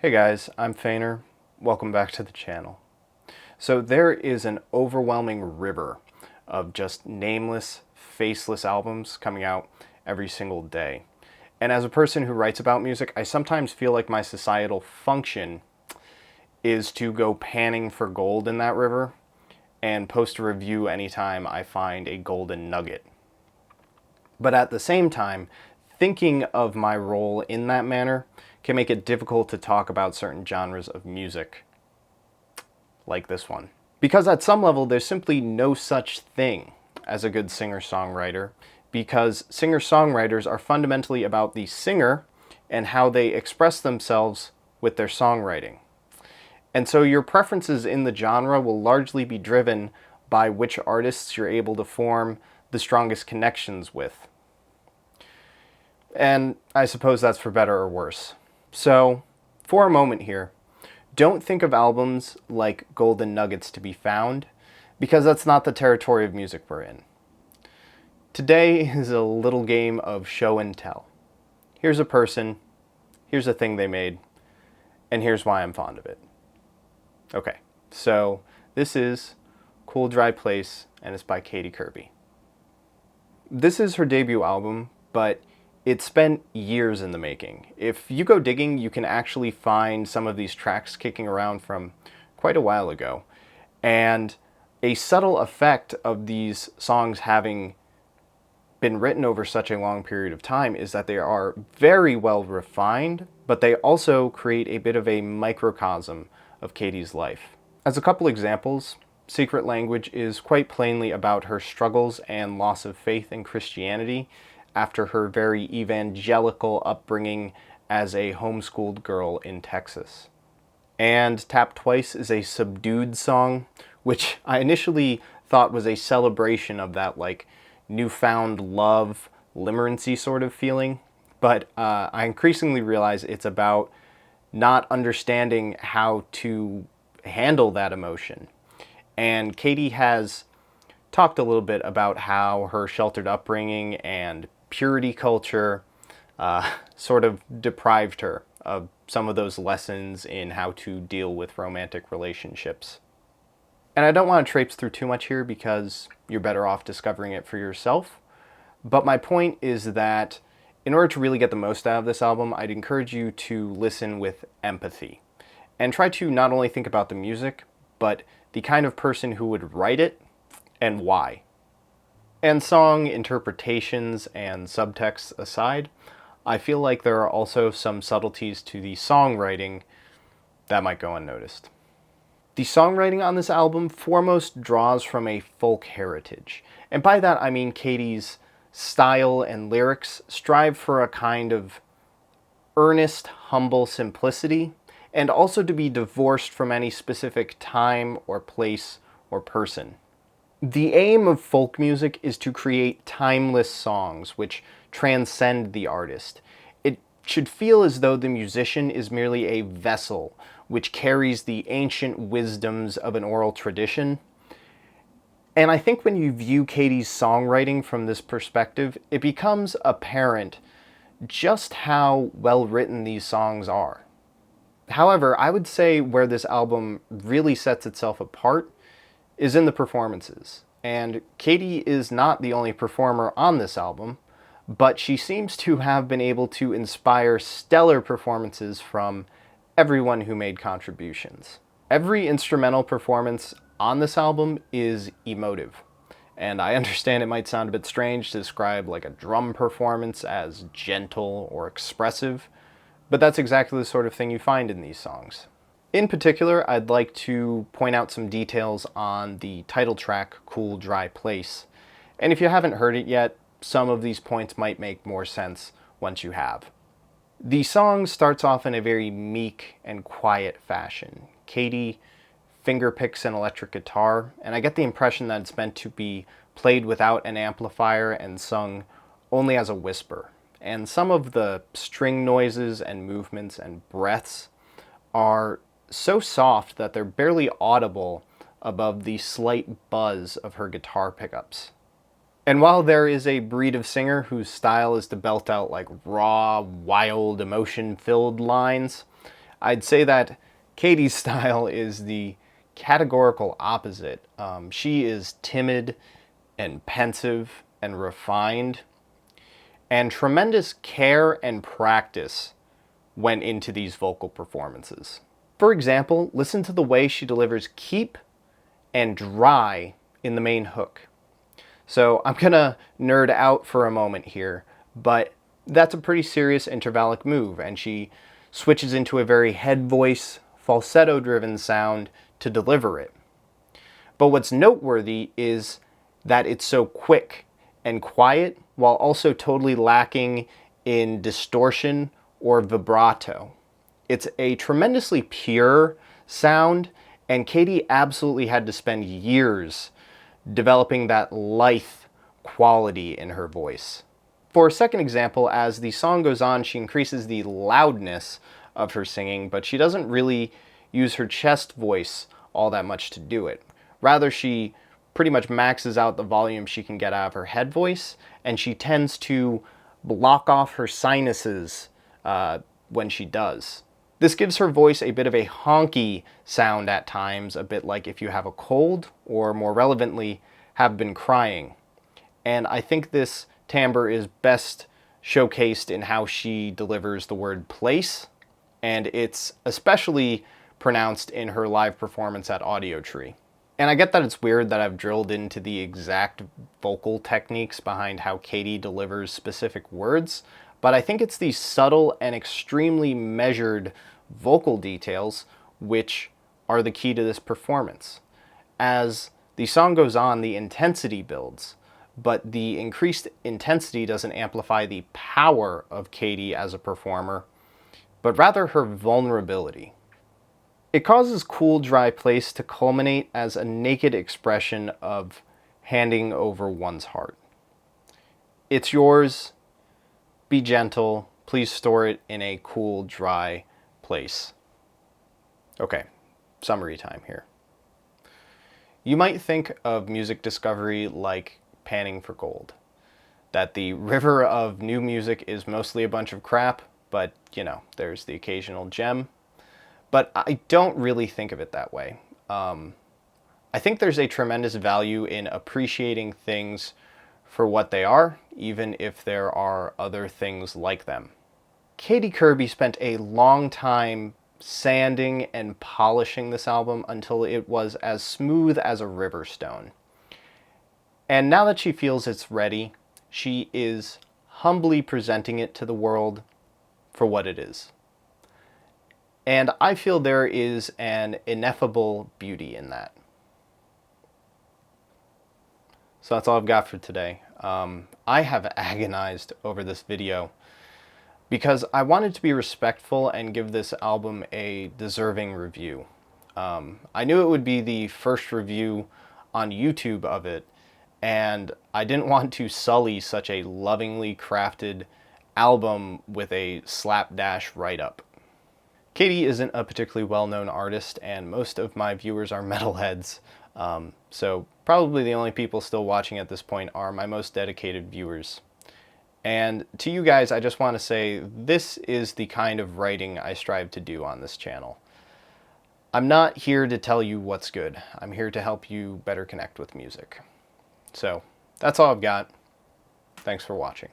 Hey guys, I'm Fainer. Welcome back to the channel. So there is an overwhelming river of just nameless, faceless albums coming out every single day. And as a person who writes about music, I sometimes feel like my societal function is to go panning for gold in that river and post a review anytime I find a golden nugget. But at the same time, thinking of my role in that manner can make it difficult to talk about certain genres of music, like this one. Because at some level, there's simply no such thing as a good singer-songwriter, because singer-songwriters are fundamentally about the singer and how they express themselves with their songwriting. And so your preferences in the genre will largely be driven by which artists you're able to form the strongest connections with. And I suppose that's for better or worse. So, for a moment here, don't think of albums like golden nuggets to be found, because that's not the territory of music we're in. Today is a little game of show and tell. Here's a person, here's a thing they made, and here's why I'm fond of it. Okay, so this is Cool Dry Place, and it's by Katy Kirby. This is her debut album, but it spent years in the making. If you go digging, you can actually find some of these tracks kicking around from quite a while ago. And a subtle effect of these songs having been written over such a long period of time is that they are very well refined, but they also create a bit of a microcosm of Katy's life. As a couple examples, Secret Language is quite plainly about her struggles and loss of faith in Christianity after her very evangelical upbringing as a homeschooled girl in Texas. And Tap Twice is a subdued song, which I initially thought was a celebration of that newfound love, limerancy sort of feeling, but I increasingly realize it's about not understanding how to handle that emotion. And Katy has talked a little bit about how her sheltered upbringing and purity culture sort of deprived her of some of those lessons in how to deal with romantic relationships. And I don't want to traipse through too much here because you're better off discovering it for yourself. But my point is that in order to really get the most out of this album, I'd encourage you to listen with empathy and try to not only think about the music, but the kind of person who would write it and why. And song interpretations and subtext aside, I feel like there are also some subtleties to the songwriting that might go unnoticed. The songwriting on this album foremost draws from a folk heritage, and by that I mean Katy's style and lyrics strive for a kind of earnest, humble simplicity, and also to be divorced from any specific time or place or person. The aim of folk music is to create timeless songs which transcend the artist. It should feel as though the musician is merely a vessel which carries the ancient wisdoms of an oral tradition. And I think when you view Katy's songwriting from this perspective, it becomes apparent just how well written these songs are. However, I would say where this album really sets itself apart is in the performances. And Katy is not the only performer on this album, but she seems to have been able to inspire stellar performances from everyone who made contributions. Every instrumental performance on this album is emotive. And I understand it might sound a bit strange to describe like a drum performance as gentle or expressive, but that's exactly the sort of thing you find in these songs. In particular, I'd like to point out some details on the title track, Cool Dry Place. And if you haven't heard it yet, some of these points might make more sense once you have. The song starts off in a very meek and quiet fashion. Katy fingerpicks an electric guitar, and I get the impression that it's meant to be played without an amplifier and sung only as a whisper. And some of the string noises and movements and breaths are so soft that they're barely audible above the slight buzz of her guitar pickups. And while there is a breed of singer whose style is to belt out like raw, wild, emotion-filled lines, I'd say that Katy's style is the categorical opposite. She is timid and pensive and refined, and tremendous care and practice went into these vocal performances. For example, listen to the way she delivers keep and dry in the main hook. So I'm gonna nerd out for a moment here, but that's a pretty serious intervallic move, and she switches into a very head voice, falsetto driven sound to deliver it. But what's noteworthy is that it's so quick and quiet while also totally lacking in distortion or vibrato. It's a tremendously pure sound, and Katy absolutely had to spend years developing that lithe quality in her voice. For a second example, as the song goes on, she increases the loudness of her singing, but she doesn't really use her chest voice all that much to do it. Rather, she pretty much maxes out the volume she can get out of her head voice, and she tends to block off her sinuses when she does. This gives her voice a bit of a honky sound at times, a bit like if you have a cold, or more relevantly, have been crying. And I think this timbre is best showcased in how she delivers the word place, and it's especially pronounced in her live performance at Audio Tree. And I get that it's weird that I've drilled into the exact vocal techniques behind how Katy delivers specific words, but I think it's these subtle and extremely measured vocal details which are the key to this performance. As the song goes on, the intensity builds, but the increased intensity doesn't amplify the power of Katy as a performer, but rather her vulnerability. It causes Cool Dry Place to culminate as a naked expression of handing over one's heart. It's yours, be gentle, please store it in a cool, dry place. Okay, summary time here. You might think of music discovery like panning for gold. That the river of new music is mostly a bunch of crap, but, there's the occasional gem. But I don't really think of it that way. I think there's a tremendous value in appreciating things for what they are, even if there are other things like them. Katy Kirby spent a long time sanding and polishing this album until it was as smooth as a river stone. And now that she feels it's ready, she is humbly presenting it to the world for what it is. And I feel there is an ineffable beauty in that. So that's all I've got for today. I have agonized over this video because I wanted to be respectful and give this album a deserving review. I knew it would be the first review on YouTube of it, and I didn't want to sully such a lovingly crafted album with a slapdash write-up. Katy isn't a particularly well-known artist, and most of my viewers are metalheads, so probably the only people still watching at this point are my most dedicated viewers. And to you guys, I just want to say this is the kind of writing I strive to do on this channel. I'm not here to tell you what's good. I'm here to help you better connect with music. So that's all I've got. Thanks for watching.